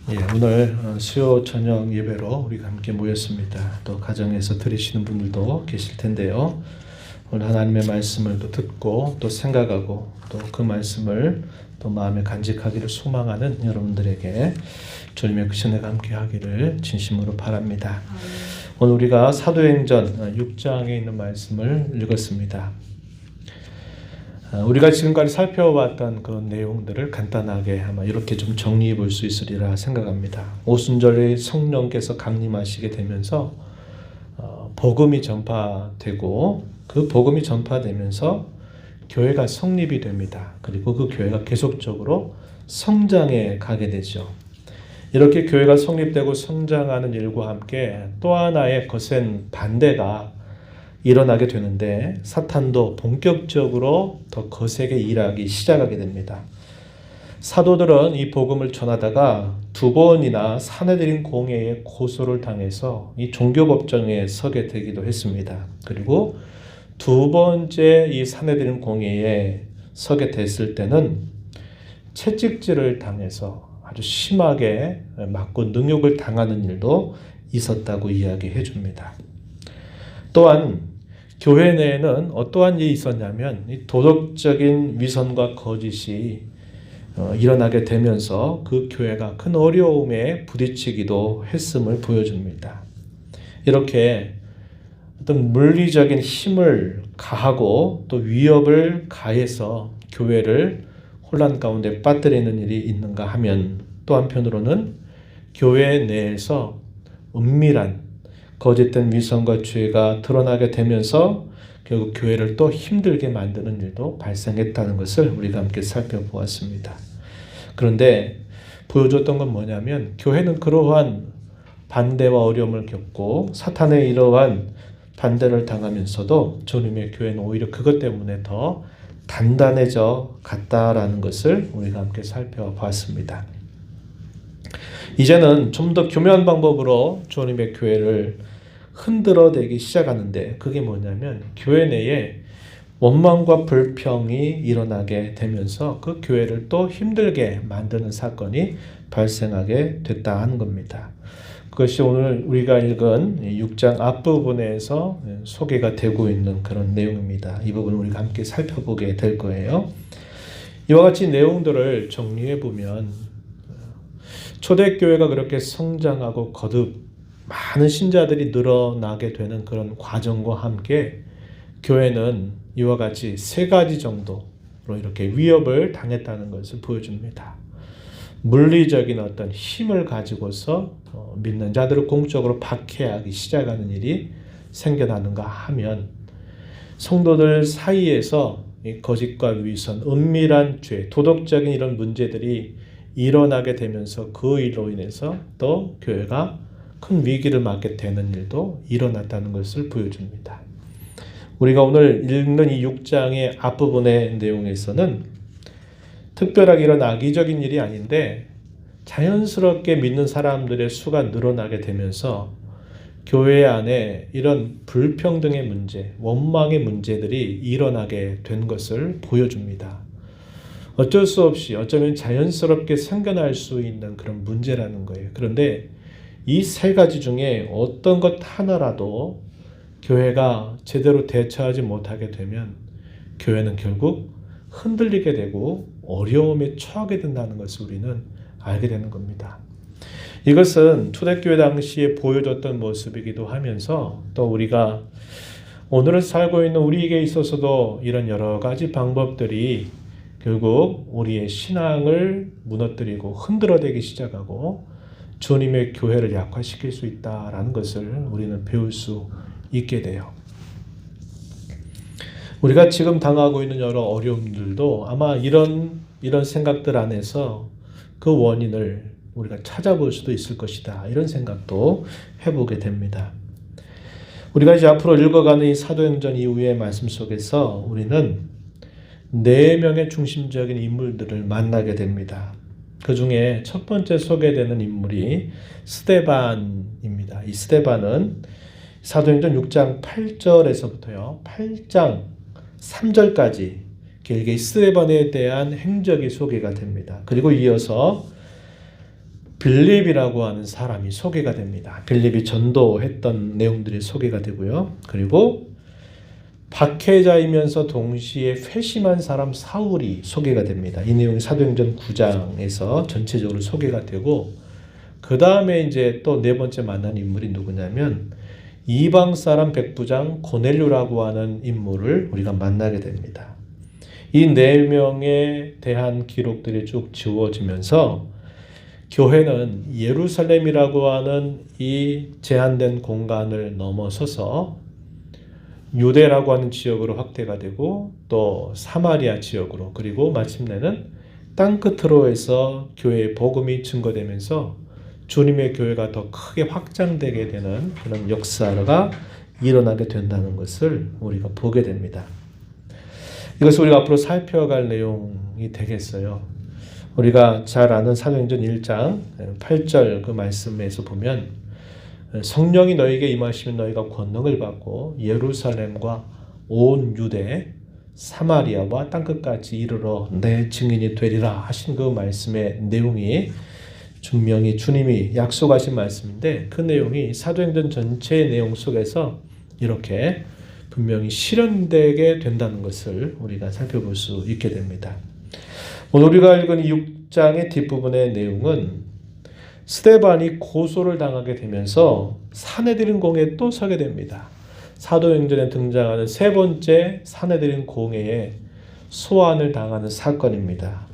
오늘 수요 저녁 예배로 우리가 함께 모였습니다. 또 가정에서 들으시는 분들도 계실 텐데요. 오늘 하나님의 말씀을 또 듣고 또 생각하고 또 그 말씀을 또 마음에 간직하기를 소망하는 여러분들에게 주님의 그 은혜가 함께 하기를 진심으로 바랍니다. 오늘 우리가 사도행전 6장에 있는 말씀을 읽었습니다. 우리가 지금까지 살펴왔던 그 내용들을 간단하게 아마 이렇게 좀 정리해 볼 수 있으리라 생각합니다. 오순절에 성령께서 강림하시게 되면서 복음이 전파되고 그 복음이 전파되면서 교회가 성립이 됩니다. 그리고 그 교회가 계속적으로 성장해 가게 되죠. 이렇게 교회가 성립되고 성장하는 일과 함께 또 하나의 거센 반대가 일어나게 되는데 사탄도 본격적으로 더 거세게 일하기 시작하게 됩니다. 사도들은 이 복음을 전하다가 두 번이나 사내들인 공회에 고소를 당해서 이 종교법정에 서게 되기도 했습니다. 그리고 두 번째 이 사내들인 공회에 서게 됐을 때는 채찍질을 당해서 아주 심하게 맞고 능욕을 당하는 일도 있었다고 이야기해 줍니다. 또한 교회 내에는 어떠한 일이 있었냐면 이 도덕적인 위선과 거짓이 일어나게 되면서 그 교회가 큰 어려움에 부딪히기도 했음을 보여줍니다. 이렇게 어떤 물리적인 힘을 가하고 또 위협을 가해서 교회를 혼란 가운데 빠뜨리는 일이 있는가 하면 또 한편으로는 교회 내에서 은밀한 거짓된 위선과 죄가 드러나게 되면서 결국 교회를 또 힘들게 만드는 일도 발생했다는 것을 우리가 함께 살펴보았습니다. 그런데 보여줬던 건 뭐냐면 교회는 그러한 반대와 어려움을 겪고 사탄의 이러한 반대를 당하면서도 주님의 교회는 오히려 그것 때문에 더 단단해져 갔다라는 것을 우리가 함께 살펴봤습니다. 이제는 좀 더 교묘한 방법으로 주님의 교회를 흔들어대기 시작하는데 그게 뭐냐면 교회 내에 원망과 불평이 일어나게 되면서 그 교회를 또 힘들게 만드는 사건이 발생하게 됐다 하는 겁니다. 그것이 오늘 우리가 읽은 6장 앞부분에서 소개가 되고 있는 그런 내용입니다. 이 부분을 우리가 함께 살펴보게 될 거예요. 이와 같이 내용들을 정리해 보면 초대교회가 그렇게 성장하고 거듭 많은 신자들이 늘어나게 되는 그런 과정과 함께 교회는 이와 같이 세 가지 정도로 이렇게 위협을 당했다는 것을 보여줍니다. 물리적인 어떤 힘을 가지고서 믿는 자들을 공적으로 박해하기 시작하는 일이 생겨나는가 하면 성도들 사이에서 거짓과 위선, 은밀한 죄, 도덕적인 이런 문제들이 일어나게 되면서 그 일로 인해서 또 교회가 큰 위기를 맞게 되는 일도 일어났다는 것을 보여줍니다. 우리가 오늘 읽는 이 6장의 앞부분의 내용에서는 특별하게 이런 악의적인 일이 아닌데 자연스럽게 믿는 사람들의 수가 늘어나게 되면서 교회 안에 이런 불평등의 문제, 원망의 문제들이 일어나게 된 것을 보여줍니다. 어쩔 수 없이 어쩌면 자연스럽게 생겨날 수 있는 그런 문제라는 거예요. 그런데 이 세 가지 중에 어떤 것 하나라도 교회가 제대로 대처하지 못하게 되면 교회는 결국 흔들리게 되고 어려움에 처하게 된다는 것을 우리는 알게 되는 겁니다. 이것은 초대교회 당시에 보여줬던 모습이기도 하면서 또 우리가 오늘을 살고 있는 우리에게 있어서도 이런 여러 가지 방법들이 결국 우리의 신앙을 무너뜨리고 흔들어대기 시작하고 주님의 교회를 약화시킬 수 있다라는 것을 우리는 배울 수 있게 돼요. 우리가 지금 당하고 있는 여러 어려움들도 아마 이런 생각들 안에서 그 원인을 우리가 찾아볼 수도 있을 것이다. 이런 생각도 해보게 됩니다. 우리가 이제 앞으로 읽어가는 이 사도행전 이후의 말씀 속에서 우리는 4명의 중심적인 인물들을 만나게 됩니다. 그 중에 첫 번째 소개되는 인물이 스데반입니다. 이 스데반은 사도행전 6장 8절에서부터요. 8장 3절까지 길게 스데반에 대한 행적이 소개가 됩니다. 그리고 이어서 빌립이라고 하는 사람이 소개가 됩니다. 빌립이 전도했던 내용들이 소개가 되고요. 그리고 박해자이면서 동시에 회심한 사람 사울이 소개가 됩니다. 이 내용이 사도행전 9장에서 전체적으로 소개가 되고, 그 다음에 이제 또 네 번째 만난 인물이 누구냐면 이방 사람 백부장 고넬료라고 하는 인물을 우리가 만나게 됩니다. 이 네 명에 대한 기록들이 쭉 지워지면서 교회는 예루살렘이라고 하는 이 제한된 공간을 넘어서서 유대라고 하는 지역으로 확대가 되고, 또 사마리아 지역으로, 그리고 마침내는 땅끝으로 해서 교회의 복음이 증거되면서 주님의 교회가 더 크게 확장되게 되는 그런 역사가 일어나게 된다는 것을 우리가 보게 됩니다. 이것을 우리가 앞으로 살펴갈 내용이 되겠어요. 우리가 잘 아는 사도행전 1장 8절 그 말씀에서 보면 성령이 너희에게 임하시면 너희가 권능을 받고 예루살렘과 온 유대, 사마리아와 땅끝까지 이르러 내 증인이 되리라 하신 그 말씀의 내용이 분명히 주님이 약속하신 말씀인데, 그 내용이 사도행전 전체의 내용 속에서 이렇게 분명히 실현되게 된다는 것을 우리가 살펴볼 수 있게 됩니다. 오늘 우리가 읽은 이 6장의 뒷부분의 내용은 스데반이 고소를 당하게 되면서 사내들인 공회에 또 서게 됩니다. 사도행전에 등장하는 세 번째 사내들인 공회에 소환을 당하는 사건입니다.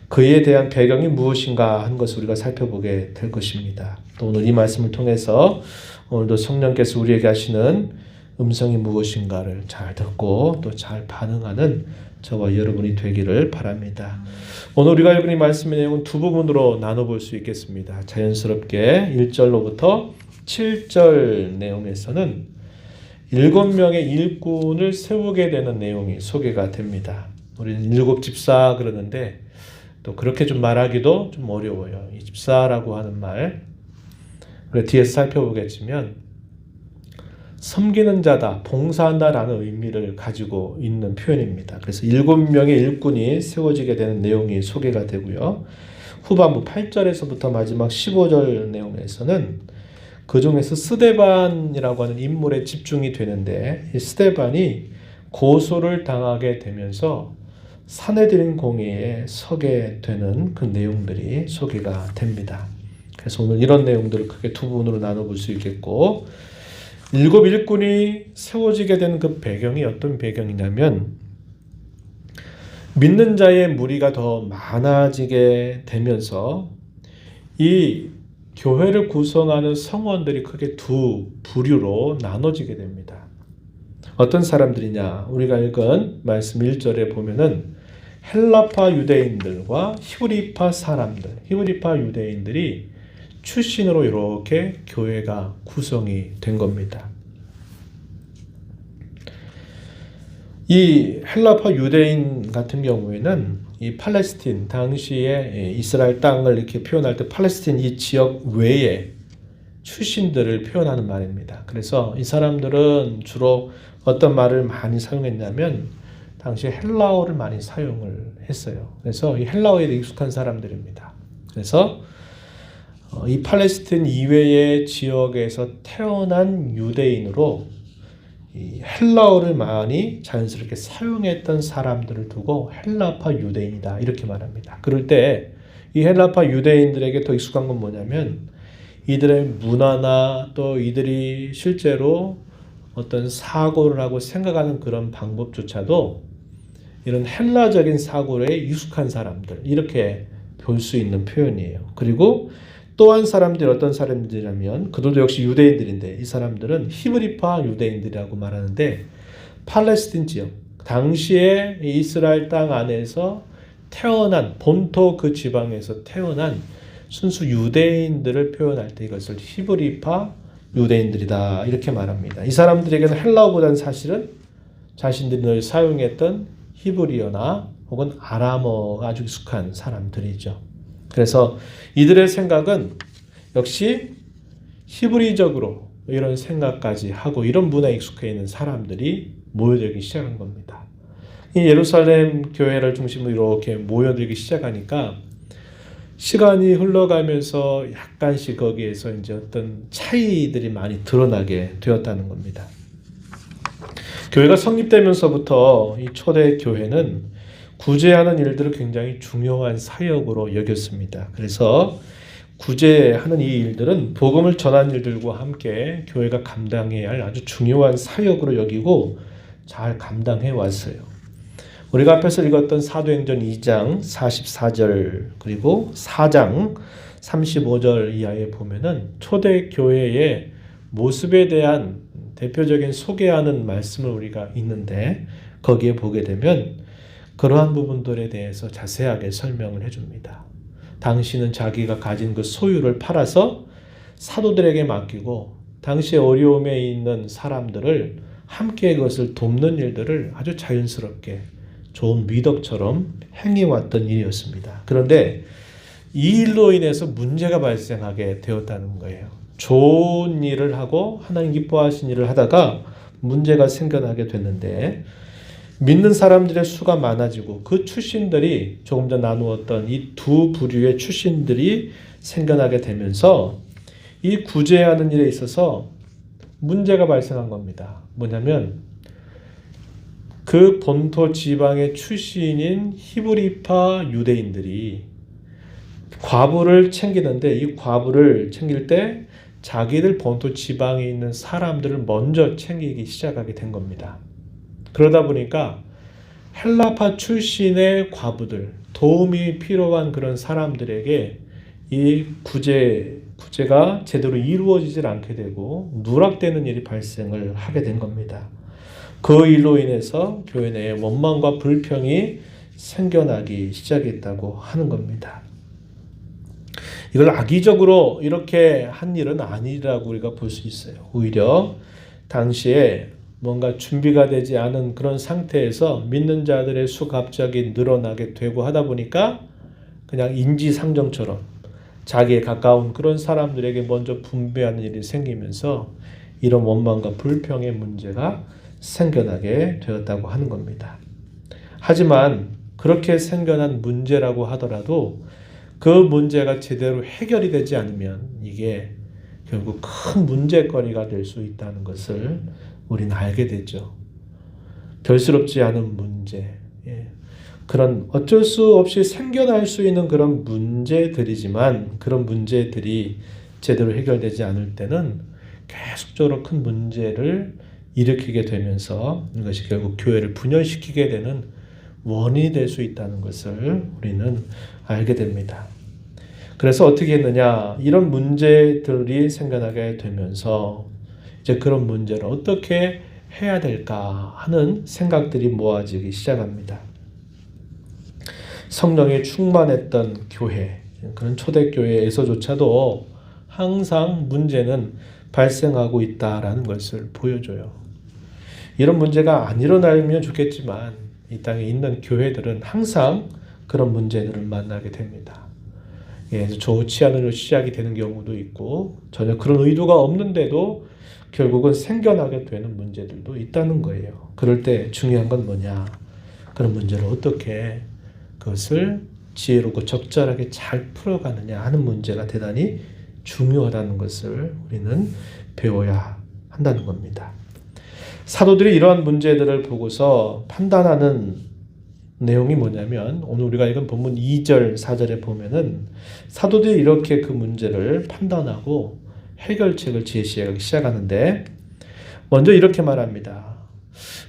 그에 대한 배경이 무엇인가 한 것을 우리가 살펴보게 될 것입니다. 또 오늘 이 말씀을 통해서 오늘도 성령께서 우리에게 하시는 음성이 무엇인가를 잘 듣고 또 잘 반응하는 저와 여러분이 되기를 바랍니다. 오늘 우리가 읽은 이 말씀의 내용은 두 부분으로 나눠볼 수 있겠습니다. 자연스럽게 1절로부터 7절 내용에서는 7명의 일꾼을 세우게 되는 내용이 소개가 됩니다. 우리는 7 집사 그러는데 또 그렇게 좀 말하기도 좀 어려워요. 이 집사라고 하는 말, 그래 뒤에서 살펴보겠지만 섬기는 자다, 봉사한다라는 의미를 가지고 있는 표현입니다. 그래서 7명의 일꾼이 세워지게 되는 내용이 소개가 되고요. 후반부 8절에서부터 마지막 15절 내용에서는 그 중에서 스데반이라고 하는 인물에 집중이 되는데, 이 스데반이 고소를 당하게 되면서 사내들인 공회에 서게 되는 그 내용들이 소개가 됩니다. 그래서 오늘 이런 내용들을 크게 두 부분으로 나눠볼 수 있겠고, 7 일꾼이 세워지게 된 그 배경이 어떤 배경이냐면, 믿는 자의 무리가 더 많아지게 되면서 이 교회를 구성하는 성원들이 크게 두 부류로 나눠지게 됩니다. 어떤 사람들이냐? 우리가 읽은 말씀 1절에 보면은 헬라파 유대인들과 히브리파 사람들, 히브리파 유대인들이 출신으로 이렇게 교회가 구성이 된 겁니다. 이 헬라파 유대인 같은 경우에는 이 팔레스틴, 당시에 이스라엘 땅을 이렇게 표현할 때 팔레스틴 이 지역 외에 출신들을 표현하는 말입니다. 그래서 이 사람들은 주로 어떤 말을 많이 사용했냐면 당시 헬라어를 많이 사용을 했어요. 그래서 이 헬라어에 익숙한 사람들입니다. 그래서 이 팔레스틴 이외의 지역에서 태어난 유대인으로 이 헬라어를 많이 자연스럽게 사용했던 사람들을 두고 헬라파 유대인이다 이렇게 말합니다. 그럴 때 이 헬라파 유대인들에게 더 익숙한 건 뭐냐면 이들의 문화나 또 이들이 실제로 어떤 사고를 하고 생각하는 그런 방법조차도 이런 헬라적인 사고에 익숙한 사람들, 이렇게 볼 수 있는 표현이에요. 그리고 또 한 사람들이 어떤 사람들이라면 그들도 역시 유대인들인데 이 사람들은 히브리파 유대인들이라고 말하는데 팔레스틴 지역, 당시에 이스라엘 땅 안에서 태어난 본토 그 지방에서 태어난 순수 유대인들을 표현할 때 이것을 히브리파 유대인들이다 이렇게 말합니다. 이 사람들에게는 헬라어보다는 사실은 자신들이 늘 사용했던 히브리어나 혹은 아람어가 아주 익숙한 사람들이죠. 그래서 이들의 생각은 역시 히브리적으로 이런 생각까지 하고 이런 문화에 익숙해 있는 사람들이 모여들기 시작한 겁니다. 이 예루살렘 교회를 중심으로 이렇게 모여들기 시작하니까 시간이 흘러가면서 약간씩 거기에서 이제 어떤 차이들이 많이 드러나게 되었다는 겁니다. 교회가 성립되면서부터 이 초대 교회는 구제하는 일들을 굉장히 중요한 사역으로 여겼습니다. 그래서 구제하는 이 일들은 복음을 전하는 일들과 함께 교회가 감당해야 할 아주 중요한 사역으로 여기고 잘 감당해 왔어요. 우리가 앞에서 읽었던 사도행전 2장 44절 그리고 4장 35절 이하에 보면은 초대교회의 모습에 대한 대표적인 소개하는 말씀을 우리가 있는데 거기에 보게 되면 그러한 부분들에 대해서 자세하게 설명을 해줍니다. 당신은 자기가 가진 그 소유를 팔아서 사도들에게 맡기고 당시에 어려움에 있는 사람들을 함께 그것을 돕는 일들을 아주 자연스럽게 좋은 미덕처럼 행해왔던 일이었습니다. 그런데 이 일로 인해서 문제가 발생하게 되었다는 거예요. 좋은 일을 하고 하나님 기뻐하신 일을 하다가 문제가 생겨나게 됐는데 믿는 사람들의 수가 많아지고 그 출신들이 조금 전 나누었던 이 두 부류의 출신들이 생겨나게 되면서 이 구제하는 일에 있어서 문제가 발생한 겁니다. 뭐냐면 그 본토 지방의 출신인 히브리파 유대인들이 과부를 챙기는데 이 과부를 챙길 때 자기들 본토 지방에 있는 사람들을 먼저 챙기기 시작하게 된 겁니다. 그러다 보니까 헬라파 출신의 과부들, 도움이 필요한 그런 사람들에게 이 구제가 제대로 이루어지질 않게 되고 누락되는 일이 발생을 하게 된 겁니다. 그 일로 인해서 교회 내에 원망과 불평이 생겨나기 시작했다고 하는 겁니다. 이걸 악의적으로 이렇게 한 일은 아니라고 우리가 볼 수 있어요. 오히려 당시에 뭔가 준비가 되지 않은 그런 상태에서 믿는 자들의 수가 갑자기 늘어나게 되고 하다 보니까 그냥 인지상정처럼 자기에 가까운 그런 사람들에게 먼저 분배하는 일이 생기면서 이런 원망과 불평의 문제가 생겨나게 되었다고 하는 겁니다. 하지만 그렇게 생겨난 문제라고 하더라도 그 문제가 제대로 해결이 되지 않으면 이게 결국 큰 문제거리가 될 수 있다는 것을 우리는 알게 되죠. 별스럽지 않은 문제, 그런 어쩔 수 없이 생겨날 수 있는 그런 문제들이지만 그런 문제들이 제대로 해결되지 않을 때는 계속적으로 큰 문제를 일으키게 되면서 이것이 결국 교회를 분열시키게 되는 원인이 될 수 있다는 것을 우리는 알게 됩니다. 그래서 어떻게 했느냐? 이런 문제들이 생겨나게 되면서 이제 그런 문제를 어떻게 해야 될까 하는 생각들이 모아지기 시작합니다. 성령에 충만했던 교회, 그런 초대교회에서조차도 항상 문제는 발생하고 있다라는 것을 보여줘요. 이런 문제가 안 일어나면 좋겠지만 이 땅에 있는 교회들은 항상 그런 문제들을 만나게 됩니다. 좋지 않은 일로 시작이 되는 경우도 있고 전혀 그런 의도가 없는데도 결국은 생겨나게 되는 문제들도 있다는 거예요. 그럴 때 중요한 건 뭐냐? 그런 문제를 어떻게 그것을 지혜롭고 적절하게 잘 풀어가느냐 하는 문제가 대단히 중요하다는 것을 우리는 배워야 한다는 겁니다. 사도들이 이러한 문제들을 보고서 판단하는 내용이 뭐냐면 오늘 우리가 읽은 본문 2절, 4절에 보면은 사도들이 이렇게 그 문제를 판단하고 해결책을 제시하기 시작하는데 먼저 이렇게 말합니다.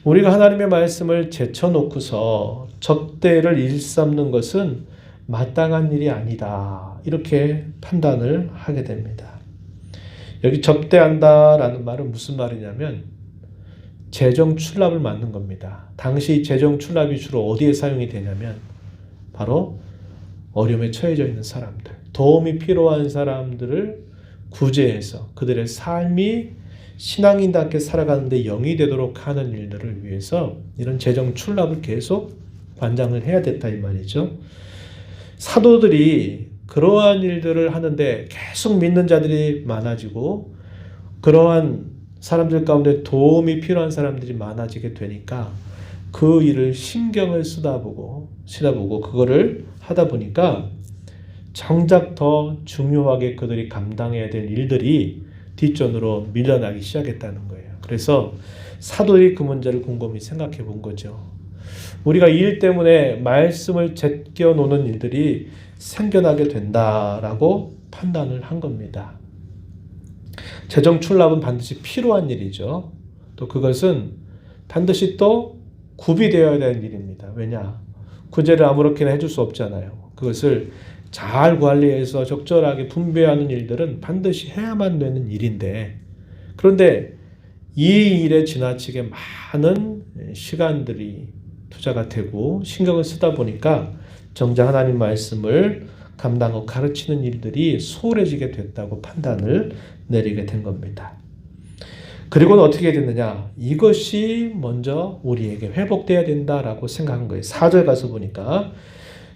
우리가 하나님의 말씀을 제쳐놓고서 접대를 일삼는 것은 마땅한 일이 아니다. 이렇게 판단을 하게 됩니다. 여기 접대한다라는 말은 무슨 말이냐면 재정 출납을 맞는 겁니다. 당시 재정 출납이 주로 어디에 사용이 되냐면 바로 어려움에 처해져 있는 사람들, 도움이 필요한 사람들을 구제해서 그들의 삶이 신앙인답게 살아가는데 영이 되도록 하는 일들을 위해서 이런 재정 출납을 계속 관장을 해야 됐다 이 말이죠. 사도들이 그러한 일들을 하는데 계속 믿는 자들이 많아지고 그러한 사람들 가운데 도움이 필요한 사람들이 많아지게 되니까 그 일을 신경을 쓰다보고 그거를 하다 보니까 정작 더 중요하게 그들이 감당해야 될 일들이 뒷전으로 밀려나기 시작했다는 거예요. 그래서 사도들이 그 문제를 곰곰이 생각해 본 거죠. 우리가 이 일 때문에 말씀을 제껴 놓는 일들이 생겨나게 된다라고 판단을 한 겁니다. 재정 출납은 반드시 필요한 일이죠. 또 그것은 반드시 또 구비되어야 되는 일입니다. 왜냐? 구제를 아무렇게나 해줄 수 없잖아요. 그것을 잘 관리해서 적절하게 분배하는 일들은 반드시 해야만 되는 일인데, 그런데 이 일에 지나치게 많은 시간들이 투자가 되고 신경을 쓰다 보니까 정작 하나님 말씀을 감당하고 가르치는 일들이 소홀해지게 됐다고 판단을 내리게 된 겁니다. 그리고는 어떻게 됐느냐? 이것이 먼저 우리에게 회복돼야 된다라고 생각한 거예요. 4절 가서 보니까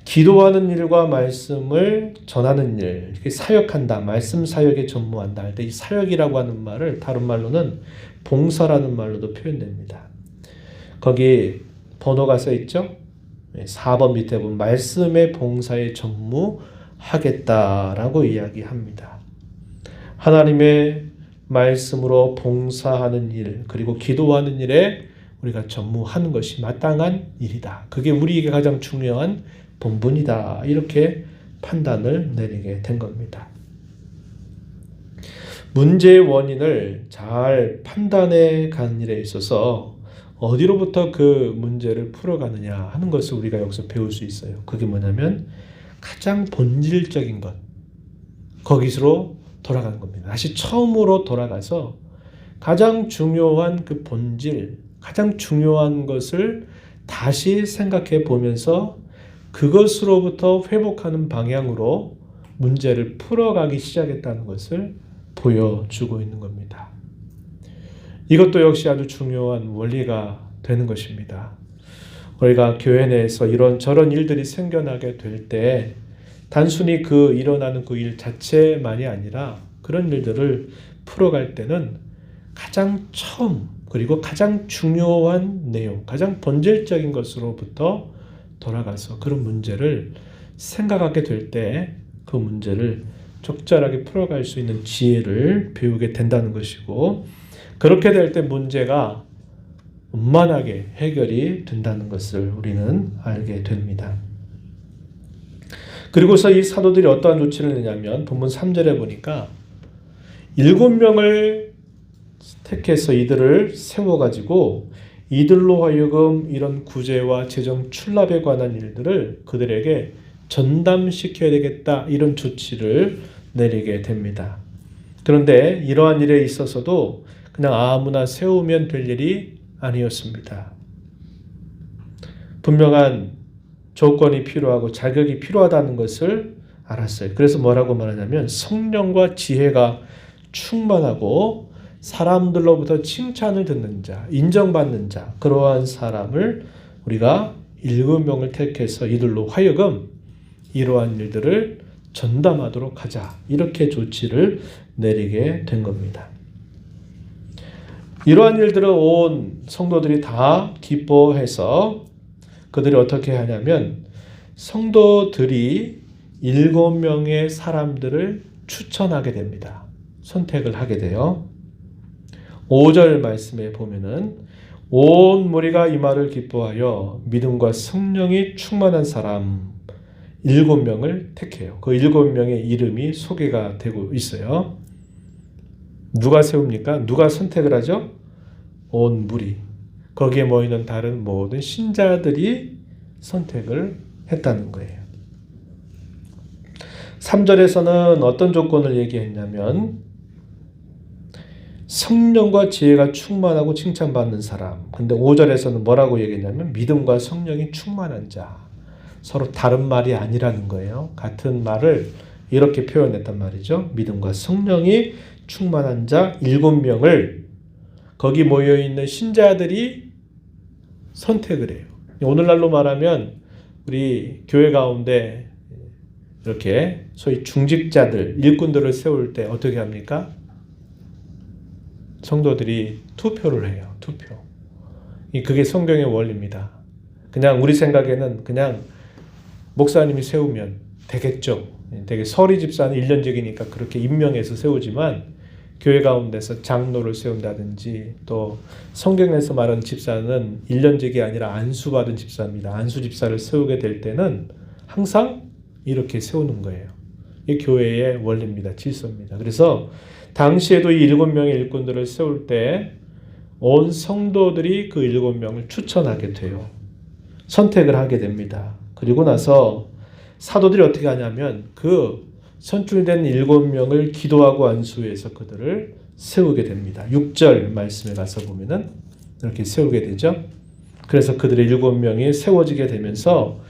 기도하는 일과 말씀을 전하는 일, 사역한다, 말씀 사역에 전무한다 할 때 이 사역이라고 하는 말을 다른 말로는 봉사라는 말로도 표현됩니다. 거기 번호가 써 있죠? 4번 밑에 보면 말씀의 봉사에 전무하겠다라고 이야기합니다. 하나님의 말씀으로 봉사하는 일, 그리고 기도하는 일에 우리가 전무하는 것이 마땅한 일이다. 그게 우리에게 가장 중요한 본분이다. 이렇게 판단을 내리게 된 겁니다. 문제의 원인을 잘 판단해 가는 일에 있어서 어디로부터 그 문제를 풀어가느냐 하는 것을 우리가 여기서 배울 수 있어요. 그게 뭐냐면 가장 본질적인 것, 거기서 돌아가는 겁니다. 다시 처음으로 돌아가서 가장 중요한 그 본질, 가장 중요한 것을 다시 생각해 보면서 그것으로부터 회복하는 방향으로 문제를 풀어가기 시작했다는 것을 보여주고 있는 겁니다. 이것도 역시 아주 중요한 원리가 되는 것입니다. 우리가 교회 내에서 이런저런 일들이 생겨나게 될 때 단순히 일어나는 그 일 자체만이 아니라 그런 일들을 풀어갈 때는 가장 처음 그리고 가장 중요한 내용, 가장 본질적인 것으로부터 돌아가서 그런 문제를 생각하게 될 때 그 문제를 적절하게 풀어갈 수 있는 지혜를 배우게 된다는 것이고, 그렇게 될 때 문제가 원만하게 해결이 된다는 것을 우리는 알게 됩니다. 그리고서 이 사도들이 어떠한 조치를 내냐면 본문 3절에 보니까 7명을 택해서 이들을 세워가지고 이들로 하여금 이런 구제와 재정 출납에 관한 일들을 그들에게 전담시켜야 되겠다, 이런 조치를 내리게 됩니다. 그런데 이러한 일에 있어서도 그냥 아무나 세우면 될 일이 아니었습니다. 분명한 조건이 필요하고 자격이 필요하다는 것을 알았어요. 그래서 뭐라고 말하냐면 성령과 지혜가 충만하고 사람들로부터 칭찬을 듣는 자, 인정받는 자, 그러한 사람을 우리가 7명을 택해서 이들로 하여금 이러한 일들을 전담하도록 하자, 이렇게 조치를 내리게 된 겁니다. 이러한 일들을 온 성도들이 다 기뻐해서 그들이 어떻게 하냐면 성도들이 7명의 사람들을 추천하게 됩니다. 선택을 하게 돼요. 5절 말씀에 보면은 온 무리가 이 말을 기뻐하여 믿음과 성령이 충만한 사람 7명을 택해요. 그 7명의 이름이 소개가 되고 있어요. 누가 세웁니까? 누가 선택을 하죠? 온 무리. 거기에 모이는 다른 모든 신자들이 선택을 했다는 거예요. 3절에서는 어떤 조건을 얘기했냐면 성령과 지혜가 충만하고 칭찬받는 사람. 근데 5절에서는 뭐라고 얘기했냐면 믿음과 성령이 충만한 자. 서로 다른 말이 아니라는 거예요. 같은 말을 이렇게 표현했단 말이죠. 믿음과 성령이 충만한 자 7명을 거기 모여있는 신자들이 선택을 해요. 오늘날로 말하면 우리 교회 가운데 이렇게 소위 중직자들, 일꾼들을 세울 때 어떻게 합니까? 성도들이 투표를 해요. 투표. 그게 성경의 원리입니다. 그냥 우리 생각에는 그냥 목사님이 세우면 되겠죠. 되게 서리 집사는 일련직이니까 그렇게 임명해서 세우지만 교회 가운데서 장로를 세운다든지 또 성경에서 말하는 집사는 일련직이 아니라 안수받은 집사입니다. 안수 집사를 세우게 될 때는 항상 이렇게 세우는 거예요. 이 교회의 원리입니다. 질서입니다. 그래서 당시에도 이 7명의 일꾼들을 세울 때 온 성도들이 그 7명을 추천하게 돼요. 선택을 하게 됩니다. 그리고 나서 사도들이 어떻게 하냐면 그 선출된 7명을 기도하고 안수해서 그들을 세우게 됩니다. 6절 말씀에 가서 보면은 이렇게 세우게 되죠. 그래서 그들의 7명이 세워지게 되면서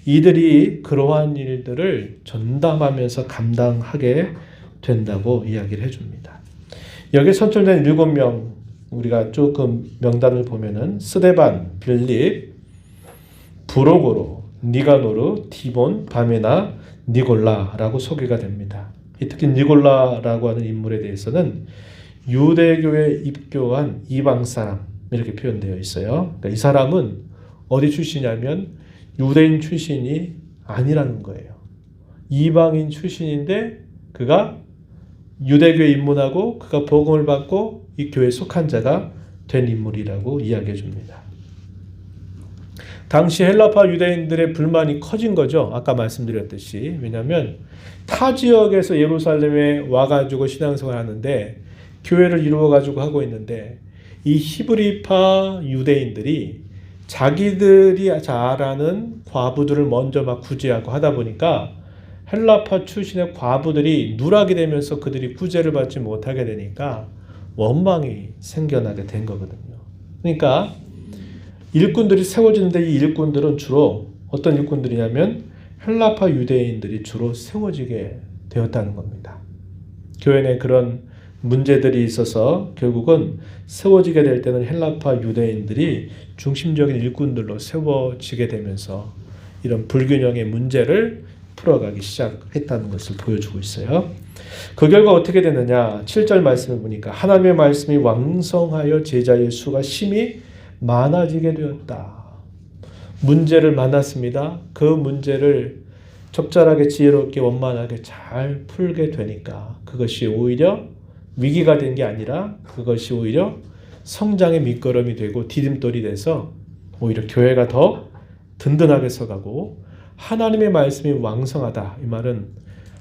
이들이 그러한 일들을 전담하면서 감당하게 된다고 이야기를 해줍니다. 여기 선출된 7명 우리가 조금 명단을 보면은 스데반, 빌립, 브로고로, 니가노르, 디본, 바메나, 니골라라고 소개가 됩니다. 특히 니골라라고 하는 인물에 대해서는 유대교에 입교한 이방 사람 이렇게 표현되어 있어요. 그러니까 이 사람은 어디 출신이냐면 유대인 출신이 아니라는 거예요. 이방인 출신인데 그가 유대교에 입문하고 그가 복음을 받고 이 교회에 속한 자가 된 인물이라고 이야기해 줍니다. 당시 헬라파 유대인들의 불만이 커진 거죠. 아까 말씀드렸듯이. 왜냐하면 타 지역에서 예루살렘에 와가지고 신앙생활 하는데 교회를 이루어가지고 하고 있는데 이 히브리파 유대인들이 자기들이 잘 아는 과부들을 먼저 막 구제하고 하다 보니까 헬라파 출신의 과부들이 누락이 되면서 그들이 구제를 받지 못하게 되니까 원망이 생겨나게 된 거거든요. 그러니까 일꾼들이 세워지는데 이 일꾼들은 주로 어떤 일꾼들이냐면 헬라파 유대인들이 주로 세워지게 되었다는 겁니다. 교회 내 그런 문제들이 있어서 결국은 세워지게 될 때는 헬라파 유대인들이 중심적인 일꾼들로 세워지게 되면서 이런 불균형의 문제를 풀어가기 시작했다는 것을 보여주고 있어요. 그 결과 어떻게 되느냐? 7절 말씀을 보니까 하나님의 말씀이 왕성하여 제자의 수가 심히 많아지게 되었다. 문제를 만났습니다. 그 문제를 적절하게 지혜롭게 원만하게 잘 풀게 되니까 그것이 오히려 위기가 된 게 아니라 그것이 오히려 성장의 밑거름이 되고 디딤돌이 돼서 오히려 교회가 더 든든하게 서가고 하나님의 말씀이 왕성하다. 이 말은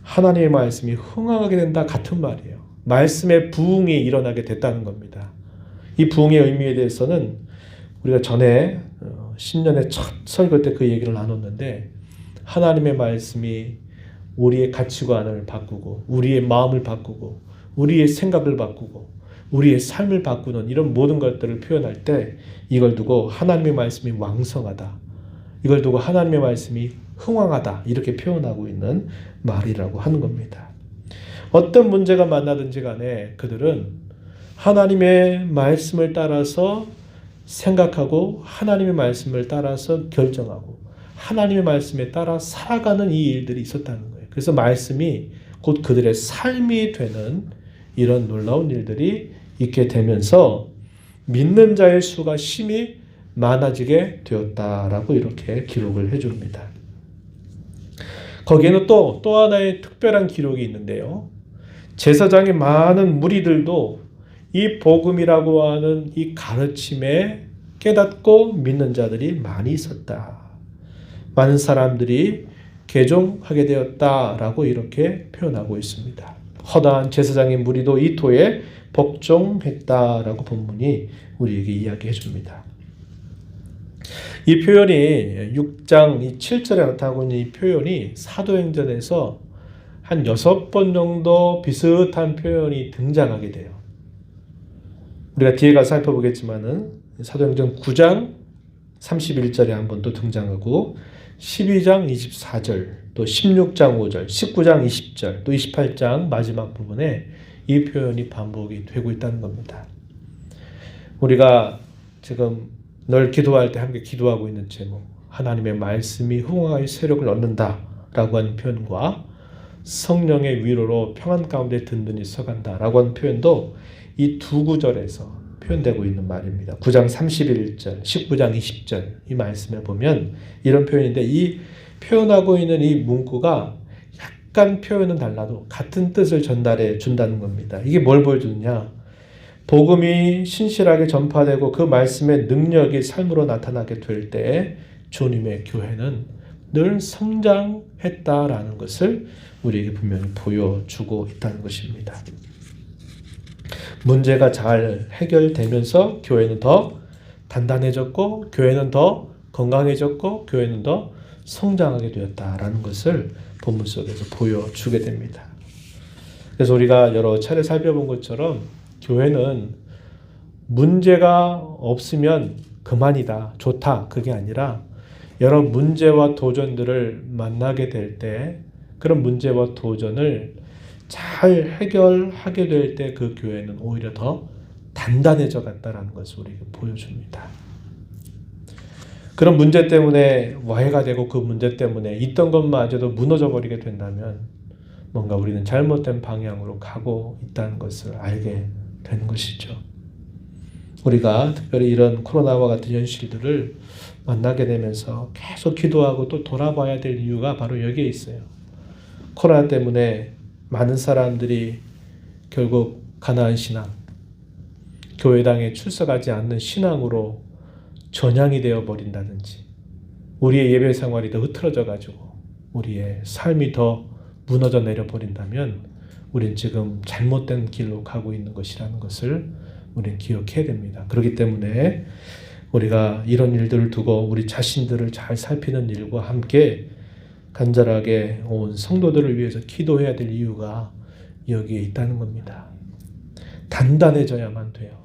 하나님의 말씀이 흥황하게 된다 같은 말이에요. 말씀의 부흥이 일어나게 됐다는 겁니다. 이 부흥의 의미에 대해서는 우리가 전에 신년의 첫 설교 때 그 얘기를 나눴는데 하나님의 말씀이 우리의 가치관을 바꾸고 우리의 마음을 바꾸고 우리의 생각을 바꾸고 우리의 삶을 바꾸는 이런 모든 것들을 표현할 때 이걸 두고 하나님의 말씀이 왕성하다. 이걸 두고 하나님의 말씀이 흥황하다. 이렇게 표현하고 있는 말이라고 하는 겁니다. 어떤 문제가 만나든지 간에 그들은 하나님의 말씀을 따라서 생각하고 하나님의 말씀을 따라서 결정하고 하나님의 말씀에 따라 살아가는 이 일들이 있었다는 거예요. 그래서 말씀이 곧 그들의 삶이 되는 이런 놀라운 일들이 있게 되면서 믿는 자의 수가 심히 많아지게 되었다라고 이렇게 기록을 해줍니다. 거기에는 또 하나의 특별한 기록이 있는데요. 제사장의 많은 무리들도 이 복음이라고 하는 이 가르침에 깨닫고 믿는 자들이 많이 있었다. 많은 사람들이 개종하게 되었다라고 이렇게 표현하고 있습니다. 허다한 제사장의 무리도 이 토에 복종했다라고 본문이 우리에게 이야기해 줍니다. 이 표현이 6장 7절에 나타나고 있는 이 표현이 사도행전에서 한 6번 정도 비슷한 표현이 등장하게 돼요. 우리가 뒤에 가서 살펴보겠지만은 사도행전 9장 31절에 한 번 또 등장하고 12장 24절 또 16장 5절 19장 20절 또 28장 마지막 부분에 이 표현이 반복이 되고 있다는 겁니다. 우리가 지금 늘 기도할 때 함께 기도하고 있는 제목 하나님의 말씀이 흥황하여 세력을 얻는다 라고 하는 표현과 성령의 위로로 평안 가운데 든든히 서간다 라고 하는 표현도 이 두 구절에서 표현되고 있는 말입니다. 9장 31절, 19장 20절 이 말씀에 보면 이런 표현인데 이 표현하고 있는 이 문구가 약간 표현은 달라도 같은 뜻을 전달해 준다는 겁니다. 이게 뭘 보여주느냐? 복음이 신실하게 전파되고 그 말씀의 능력이 삶으로 나타나게 될 때 주님의 교회는 늘 성장했다라는 것을 우리에게 분명히 보여주고 있다는 것입니다. 문제가 잘 해결되면서 교회는 더 단단해졌고 교회는 더 건강해졌고 교회는 더 성장하게 되었다라는 것을 본문 속에서 보여주게 됩니다. 그래서 우리가 여러 차례 살펴본 것처럼 교회는 문제가 없으면 그만이다, 좋다, 그게 아니라 여러 문제와 도전들을 만나게 될 때 그런 문제와 도전을 잘 해결하게 될 때 그 교회는 오히려 더 단단해져 갔다라는 것을 우리에게 보여줍니다. 그런 문제 때문에 와해가 되고 그 문제 때문에 있던 것마저도 무너져 버리게 된다면 뭔가 우리는 잘못된 방향으로 가고 있다는 것을 알게 되는 것이죠. 우리가 특별히 이런 코로나와 같은 현실들을 만나게 되면서 계속 기도하고 또 돌아봐야 될 이유가 바로 여기에 있어요. 코로나 때문에 많은 사람들이 결국 가나안 신앙, 교회당에 출석하지 않는 신앙으로 전향이 되어 버린다든지 우리의 예배 생활이 더 흐트러져 가지고 우리의 삶이 더 무너져 내려 버린다면 우린 지금 잘못된 길로 가고 있는 것이라는 것을 우리는 기억해야 됩니다. 그렇기 때문에 우리가 이런 일들을 두고 우리 자신들을 잘 살피는 일과 함께 간절하게 온 성도들을 위해서 기도해야 될 이유가 여기에 있다는 겁니다. 단단해져야만 돼요.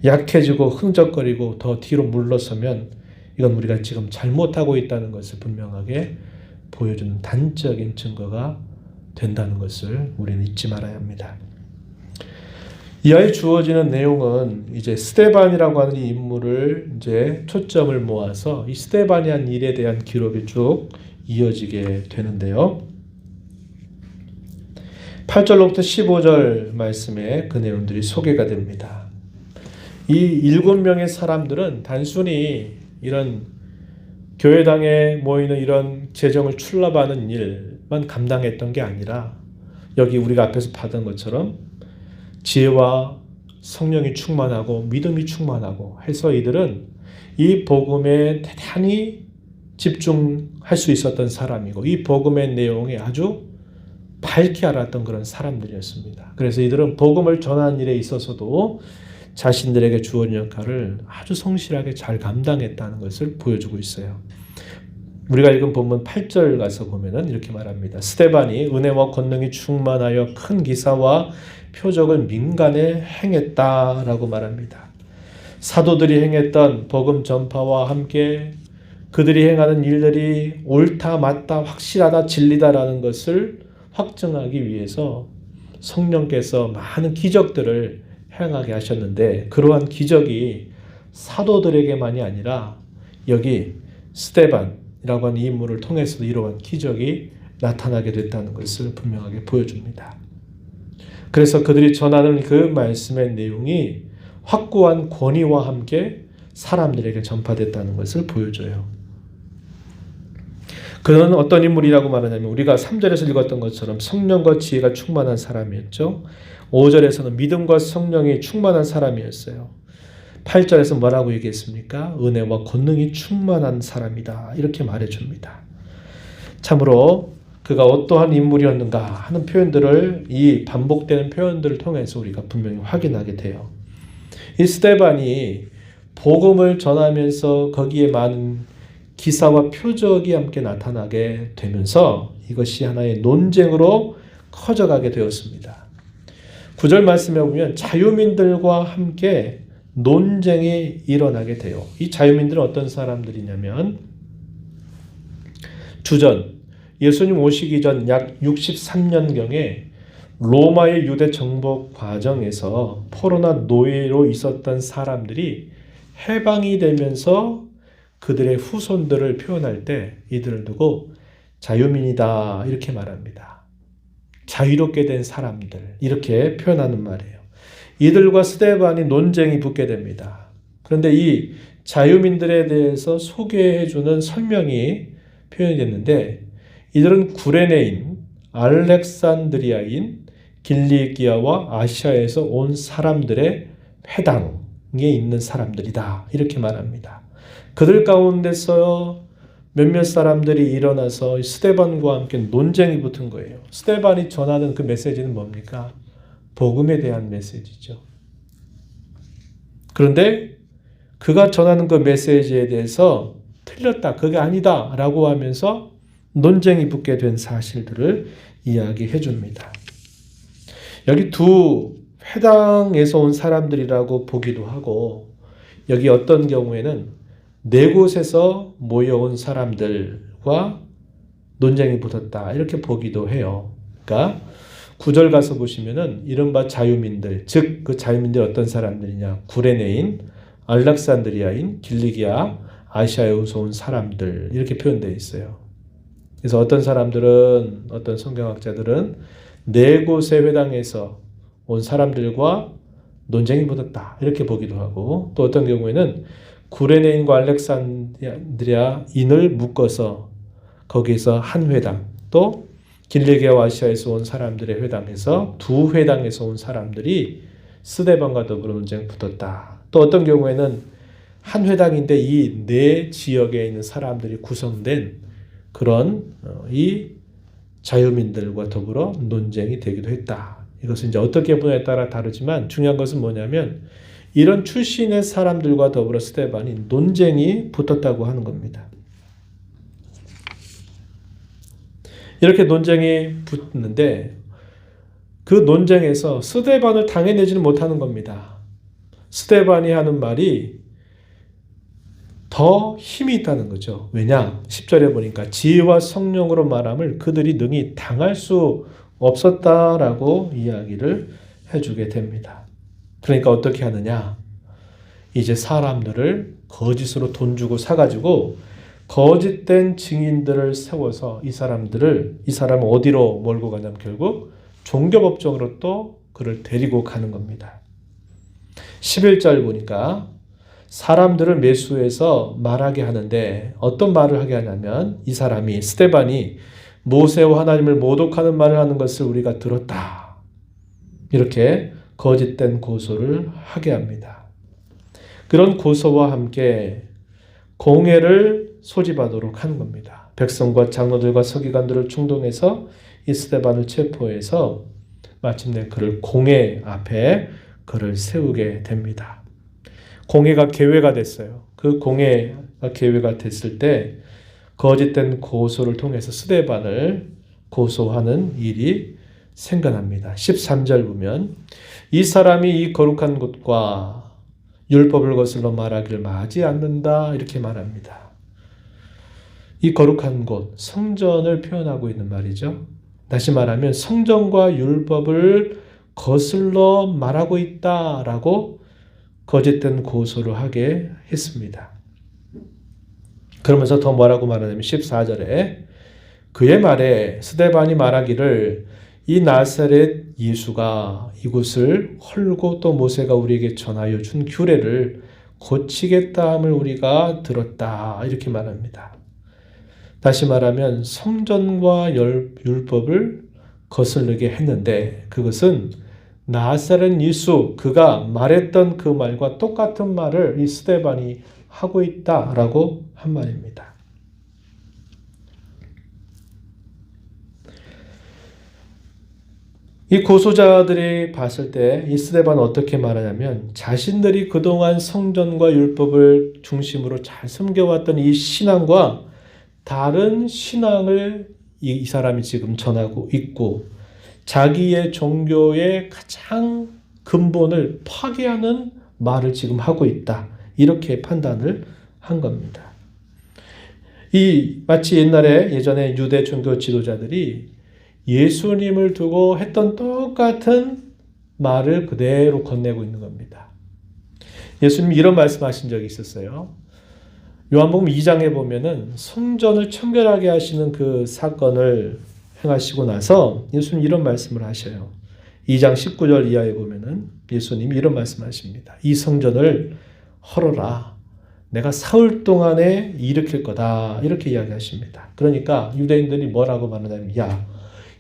약해지고 흥적거리고 더 뒤로 물러서면 이건 우리가 지금 잘못하고 있다는 것을 분명하게 보여주는 단적인 증거가 된다는 것을 우리는 잊지 말아야 합니다. 이하에 주어지는 내용은 이제 스데반이라고 하는 이 인물을 이제 초점을 모아서 이 스데반이 한 일에 대한 기록이 쭉 이어지게 되는데요. 8절로부터 15절 말씀에 그 내용들이 소개가 됩니다. 이 7명의 사람들은 단순히 이런 교회당에 모이는 이런 재정을 출납하는 일만 감당했던 게 아니라 여기 우리가 앞에서 봤던 것처럼 지혜와 성령이 충만하고 믿음이 충만하고 해서 이들은 이 복음에 대단히 집중할 수 있었던 사람이고 이 복음의 내용이 아주 밝게 알았던 그런 사람들이었습니다. 그래서 이들은 복음을 전하는 일에 있어서도 자신들에게 주어진 역할을 아주 성실하게 잘 감당했다는 것을 보여주고 있어요. 우리가 읽은 본문 8절 가서 보면은 이렇게 말합니다. 스데반이 은혜와 권능이 충만하여 큰 기사와 표적을 민간에 행했다라고 말합니다. 사도들이 행했던 복음 전파와 함께 그들이 행하는 일들이 옳다, 맞다, 확실하다, 진리다라는 것을 확증하기 위해서 성령께서 많은 기적들을 행하게 하셨는데 그러한 기적이 사도들에게만이 아니라 여기 스데반이라고 하는 인물을 통해서도 이러한 기적이 나타나게 됐다는 것을 분명하게 보여줍니다. 그래서 그들이 전하는 그 말씀의 내용이 확고한 권위와 함께 사람들에게 전파됐다는 것을 보여줘요. 그는 어떤 인물이라고 말하냐면 우리가 3절에서 읽었던 것처럼 성령과 지혜가 충만한 사람이었죠. 5절에서는 믿음과 성령이 충만한 사람이었어요. 8절에서 뭐라고 얘기했습니까? 은혜와 권능이 충만한 사람이다. 이렇게 말해줍니다. 참으로 그가 어떠한 인물이었는가 하는 표현들을 이 반복되는 표현들을 통해서 우리가 분명히 확인하게 돼요. 이 스데반이 복음을 전하면서 거기에 많은 기사와 표적이 함께 나타나게 되면서 이것이 하나의 논쟁으로 커져가게 되었습니다. 9절 말씀에 보면 자유민들과 함께 논쟁이 일어나게 돼요. 이 자유민들은 어떤 사람들이냐면 주전 예수님 오시기 전 약 63년경에 로마의 유대 정복 과정에서 포로나 노예로 있었던 사람들이 해방이 되면서 그들의 후손들을 표현할 때 이들을 두고 자유민이다 이렇게 말합니다. 자유롭게 된 사람들 이렇게 표현하는 말이에요. 이들과 스데반이 논쟁이 붙게 됩니다. 그런데 이 자유민들에 대해서 소개해주는 설명이 표현이 됐는데 이들은 구레네인 알렉산드리아인 길리기아와 아시아에서 온 사람들의 회당에 있는 사람들이다. 이렇게 말합니다. 그들 가운데서 몇몇 사람들이 일어나서 스데반과 함께 논쟁이 붙은 거예요. 스데반이 전하는 그 메시지는 뭡니까? 복음에 대한 메시지죠. 그런데 그가 전하는 그 메시지에 대해서 틀렸다, 그게 아니다 라고 하면서 논쟁이 붙게 된 사실들을 이야기해 줍니다. 여기 두 회당에서 온 사람들이라고 보기도 하고, 여기 어떤 경우에는 네 곳에서 모여온 사람들과 논쟁이 붙었다 이렇게 보기도 해요. 그러니까 9절 가서 보시면은 이른바 자유민들, 즉 그 자유민들이 어떤 사람들이냐, 구레네인, 알렉산드리아인, 길리기아, 아시아에서 온 사람들 이렇게 표현되어 있어요. 그래서 어떤 사람들은, 어떤 성경학자들은 네 곳의 회당에서 온 사람들과 논쟁이 붙었다 이렇게 보기도 하고, 또 어떤 경우에는 구레네인과 알렉산드리아인을 묶어서 거기서 한 회당, 또 길리기아와 아시아에서 온 사람들의 회당에서 두 회당에서 온 사람들이 스데반과 더불어 논쟁이 붙었다. 또 어떤 경우에는 한 회당인데 이 네 지역에 있는 사람들이 구성된 그런 이 자유민들과 더불어 논쟁이 되기도 했다. 이것은 이제 어떻게 보냐에 따라 다르지만 중요한 것은 뭐냐면 이런 출신의 사람들과 더불어 스데반이 논쟁이 붙었다고 하는 겁니다. 이렇게 논쟁이 붙는데 그 논쟁에서 스데반을 당해내지는 못하는 겁니다. 스데반이 하는 말이 더 힘이 있다는 거죠. 왜냐? 10절에 보니까 지혜와 성령으로 말함을 그들이 능히 당할 수 없었다라고 이야기를 해주게 됩니다. 그러니까 어떻게 하느냐? 이제 사람들을 거짓으로 돈 주고 사가지고 거짓된 증인들을 세워서 이 사람을 어디로 몰고 가냐면 결국 종교법정으로 또 그를 데리고 가는 겁니다. 11절 보니까 사람들을 매수해서 말하게 하는데 어떤 말을 하게 하냐면 이 사람이 스데반이 모세와 하나님을 모독하는 말을 하는 것을 우리가 들었다. 이렇게 거짓된 고소를 하게 합니다. 그런 고소와 함께 공회를 소집하도록 하는 겁니다. 백성과 장로들과 서기관들을 충동해서 이 스데반을 체포해서 마침내 그를 공회 앞에 그를 세우게 됩니다. 공회가 개회가 됐어요. 그 공회가 개회가 됐을 때 거짓된 고소를 통해서 스데반을 고소하는 일이 생겨납니다. 13절 보면 이 사람이 이 거룩한 곳과 율법을 거슬러 말하기를 마지 않는다 이렇게 말합니다. 이 거룩한 곳, 성전을 표현하고 있는 말이죠. 다시 말하면 성전과 율법을 거슬러 말하고 있다라고 거짓된 고소를 하게 했습니다. 그러면서 더 뭐라고 말하냐면 14절에 그의 말에 스데반이 말하기를 이 나사렛 예수가 이곳을 헐고 또 모세가 우리에게 전하여 준 규례를 고치겠다 함을 우리가 들었다 이렇게 말합니다. 다시 말하면 성전과 율법을 거스르게 했는데 그것은 나사렛 예수 그가 말했던 그 말과 똑같은 말을 이 스데반이 하고 있다라고 한 말입니다. 이 고소자들이 봤을 때 이 스데반은 어떻게 말하냐면 자신들이 그동안 성전과 율법을 중심으로 잘 섬겨왔던 이 신앙과 다른 신앙을 이 사람이 지금 전하고 있고 자기의 종교의 가장 근본을 파괴하는 말을 지금 하고 있다. 이렇게 판단을 한 겁니다. 마치 예전에 유대 종교 지도자들이 예수님을 두고 했던 똑같은 말을 그대로 건네고 있는 겁니다. 예수님이 이런 말씀하신 적이 있었어요. 요한복음 2장에 보면은 성전을 청결하게 하시는 그 사건을 행하시고 나서 예수님 이런 말씀을 하셔요. 2장 19절 이하에 보면은 예수님이 이런 말씀하십니다. 이 성전을 헐어라. 내가 사흘 동안에 일으킬 거다. 이렇게 이야기하십니다. 그러니까 유대인들이 뭐라고 말하냐면 야,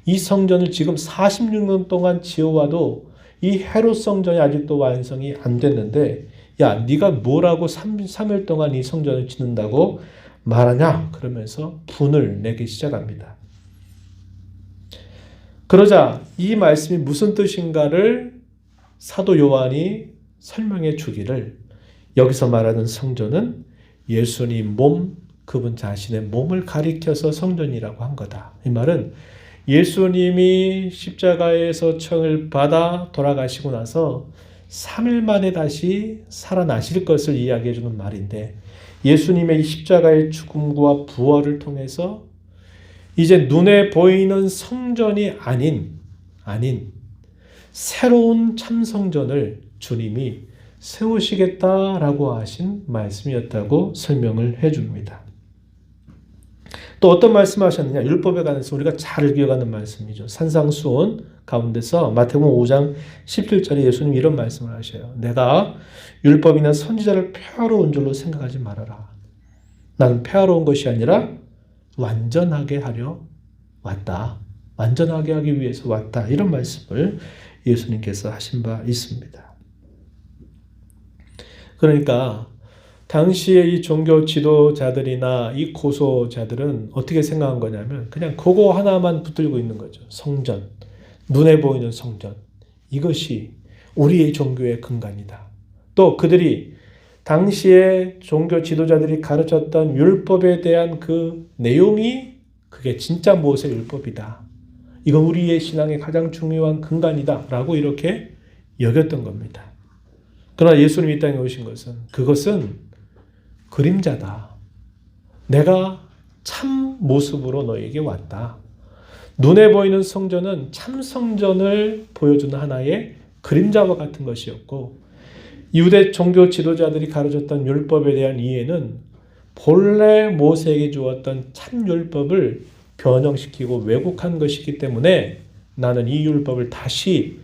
이 성전을 지금 46년 동안 지어와도 이 헤롯 성전이 아직도 완성이 안 됐는데 야, 네가 뭐라고 3일 동안 이 성전을 짓는다고 말하냐? 그러면서 분을 내기 시작합니다. 그러자 이 말씀이 무슨 뜻인가를 사도 요한이 설명해 주기를, 여기서 말하는 성전은 예수님 몸, 그분 자신의 몸을 가리켜서 성전이라고 한 거다. 이 말은 예수님이 십자가에서 청을 받아 돌아가시고 나서 3일 만에 다시 살아나실 것을 이야기해 주는 말인데, 예수님의 이 십자가의 죽음과 부활을 통해서 이제 눈에 보이는 성전이 아닌 새로운 참성전을 주님이 세우시겠다라고 하신 말씀이었다고 설명을 해줍니다. 또 어떤 말씀하셨느냐? 율법에 관해서 우리가 잘 기억하는 말씀이죠. 산상수훈 가운데서 마태복음 5장 17절에 예수님이 이런 말씀을 하셔요. 내가 율법이나 선지자를 폐하러온 줄로 생각하지 말아라. 나는 폐하러 온 것이 아니라 완전하게 하려 왔다. 완전하게 하기 위해서 왔다. 이런 말씀을 예수님께서 하신 바 있습니다. 그러니까 당시에 이 종교 지도자들이나 이 고소자들은 어떻게 생각한 거냐면 그냥 그거 하나만 붙들고 있는 거죠. 성전, 눈에 보이는 성전. 이것이 우리의 종교의 근간이다. 또 그들이 당시에 종교 지도자들이 가르쳤던 율법에 대한 그 내용이 그게 진짜 모세 율법이다. 이건 우리의 신앙의 가장 중요한 근간이다. 라고 이렇게 여겼던 겁니다. 그러나 예수님이 이 땅에 오신 것은 그것은 그림자다. 내가 참 모습으로 너에게 왔다. 눈에 보이는 성전은 참 성전을 보여주는 하나의 그림자와 같은 것이었고, 유대 종교 지도자들이 가르쳤던 율법에 대한 이해는 본래 모세에게 주었던 참 율법을 변형시키고 왜곡한 것이기 때문에 나는 이 율법을 다시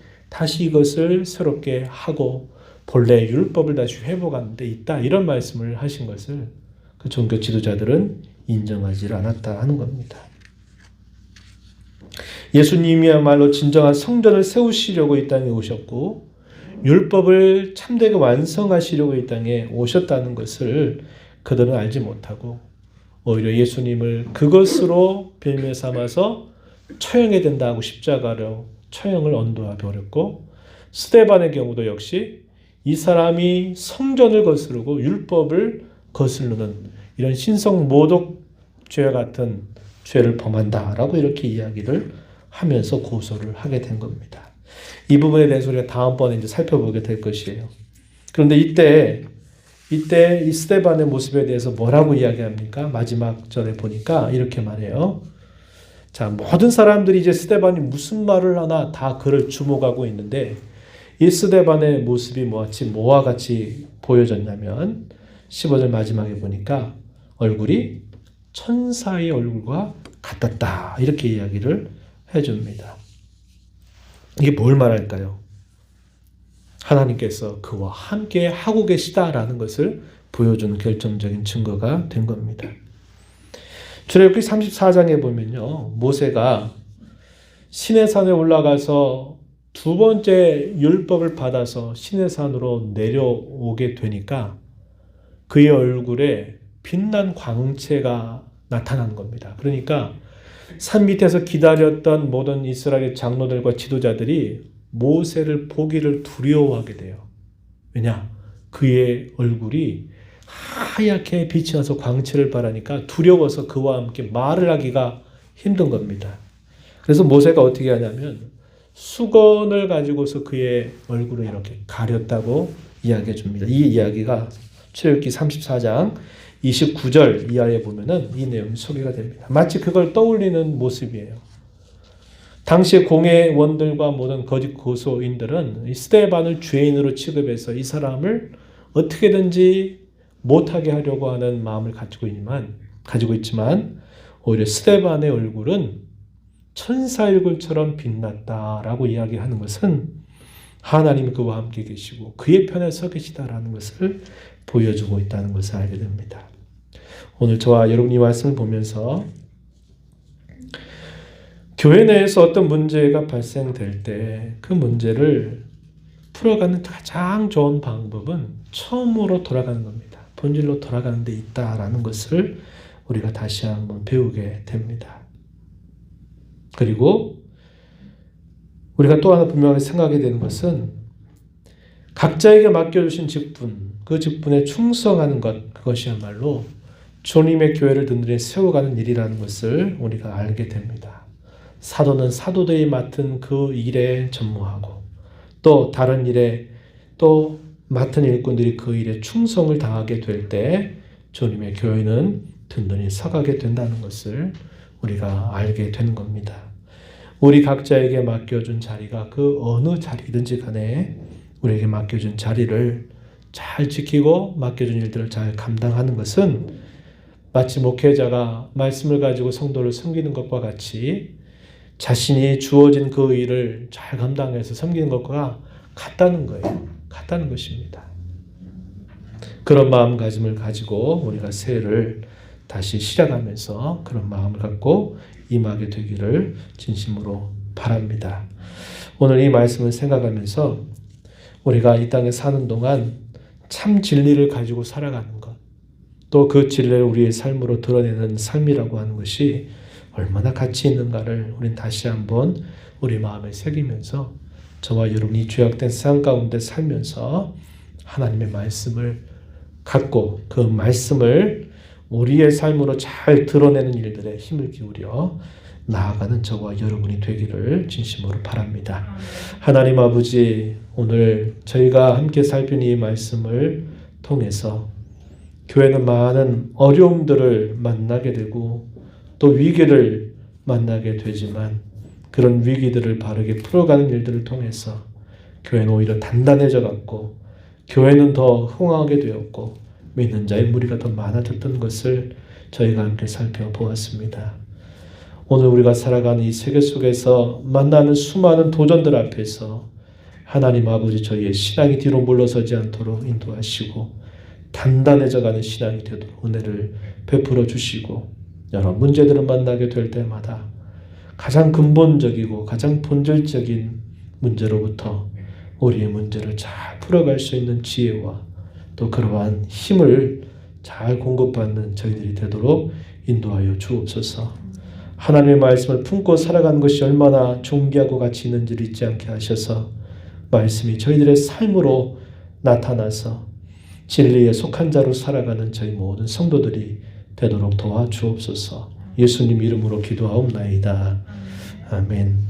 이것을 새롭게 하고 본래 율법을 다시 회복하는 데 있다. 이런 말씀을 하신 것을 그 종교 지도자들은 인정하지 않았다 하는 겁니다. 예수님이야말로 진정한 성전을 세우시려고 이 땅에 오셨고 율법을 참되게 완성하시려고 이 땅에 오셨다는 것을 그들은 알지 못하고 오히려 예수님을 그것으로 빌미 삼아서 처형해야 된다고 십자가로 처형을 언도해 버렸고, 스데반의 경우도 역시 이 사람이 성전을 거스르고 율법을 거스르는 이런 신성모독 죄와 같은 죄를 범한다라고 이렇게 이야기를 하면서 고소를 하게 된 겁니다. 이 부분에 대해서 우리가 다음번에 이제 살펴보게 될 것이에요. 그런데 이때 이 스데반의 모습에 대해서 뭐라고 이야기합니까? 마지막 절에 보니까 이렇게 말해요. 자, 모든 사람들이 이제 스데반이 무슨 말을 하나 다 그를 주목하고 있는데 이 스데반의 모습이 뭐와 같이 보여졌냐면 15절 마지막에 보니까 얼굴이 천사의 얼굴과 같았다. 이렇게 이야기를 해줍니다. 이게 뭘 말할까요? 하나님께서 그와 함께 하고 계시다라는 것을 보여준 결정적인 증거가 된 겁니다. 출애굽기 34장에 보면요, 모세가 시내산에 올라가서 두 번째 율법을 받아서 시내산으로 내려오게 되니까 그의 얼굴에 빛난 광채가 나타난 겁니다. 그러니까 산 밑에서 기다렸던 모든 이스라엘 장로들과 지도자들이 모세를 보기를 두려워하게 돼요. 왜냐? 그의 얼굴이 하얗게 빛이 나서 광채를 발하니까 두려워서 그와 함께 말을 하기가 힘든 겁니다. 그래서 모세가 어떻게 하냐면 수건을 가지고서 그의 얼굴을 이렇게 가렸다고 이야기해 줍니다. 이 이야기가 출애굽기 34장 29절 이하에 보면은 이 내용이 소개가 됩니다. 마치 그걸 떠올리는 모습이에요. 당시의 공회원들과 모든 거짓 고소인들은 이 스데반을 죄인으로 취급해서 이 사람을 어떻게든지 못하게 하려고 하는 마음을 가지고 있지만 오히려 스데반의 얼굴은 천사의 얼굴처럼 빛났다라고 이야기하는 것은 하나님이 그와 함께 계시고 그의 편에 서 계시다라는 것을 보여주고 있다는 것을 알게 됩니다. 오늘 저와 여러분이 말씀을 보면서 교회 내에서 어떤 문제가 발생될 때 그 문제를 풀어가는 가장 좋은 방법은 처음으로 돌아가는 겁니다. 본질로 돌아가는 데 있다라는 것을 우리가 다시 한번 배우게 됩니다. 그리고 우리가 또 하나 분명하게 생각하게 되는 것은 각자에게 맡겨주신 직분, 그 직분에 충성하는 것, 그것이야말로 주님의 교회를 든든히 세워가는 일이라는 것을 우리가 알게 됩니다. 사도는 사도들이 맡은 그 일에 전무하고 또 다른 일에 또 맡은 일꾼들이 그 일에 충성을 다하게 될 때 주님의 교회는 든든히 서가게 된다는 것을 우리가 알게 되는 겁니다. 우리 각자에게 맡겨준 자리가 그 어느 자리든지 간에 우리에게 맡겨준 자리를 잘 지키고 맡겨준 일들을 잘 감당하는 것은 마치 목회자가 말씀을 가지고 성도를 섬기는 것과 같이 자신이 주어진 그 일을 잘 감당해서 섬기는 것과 같다는 거예요. 같다는 것입니다. 그런 마음가짐을 가지고 우리가 새해를 다시 시작하면서 그런 마음을 갖고 임하게 되기를 진심으로 바랍니다. 오늘 이 말씀을 생각하면서 우리가 이 땅에 사는 동안 참 진리를 가지고 살아가는 것, 또 그 진리를 우리의 삶으로 드러내는 삶이라고 하는 것이 얼마나 가치 있는가를 우린 다시 한번 우리 마음에 새기면서 저와 여러분이 죄악된 세상 가운데 살면서 하나님의 말씀을 갖고 그 말씀을 우리의 삶으로 잘 드러내는 일들에 힘을 기울여 나아가는 저와 여러분이 되기를 진심으로 바랍니다. 하나님 아버지, 오늘 저희가 함께 살핀 이 말씀을 통해서 교회는 많은 어려움들을 만나게 되고 또 위기를 만나게 되지만 그런 위기들을 바르게 풀어가는 일들을 통해서 교회는 오히려 단단해져 갔고 교회는 더 흥황하게 되었고 믿는 자의 무리가 더 많아졌던 것을 저희가 함께 살펴보았습니다. 오늘 우리가 살아가는 이 세계 속에서 만나는 수많은 도전들 앞에서 하나님 아버지 저희의 신앙이 뒤로 물러서지 않도록 인도하시고 단단해져가는 신앙이 되도록 은혜를 베풀어 주시고 여러 문제들을 만나게 될 때마다 가장 근본적이고 가장 본질적인 문제로부터 우리의 문제를 잘 풀어갈 수 있는 지혜와 또 그러한 힘을 잘 공급받는 저희들이 되도록 인도하여 주옵소서. 하나님의 말씀을 품고 살아가는 것이 얼마나 존귀하고 가치 있는지를 잊지 않게 하셔서 말씀이 저희들의 삶으로 나타나서 진리에 속한 자로 살아가는 저희 모든 성도들이 되도록 도와주옵소서. 예수님 이름으로 기도하옵나이다. 아멘.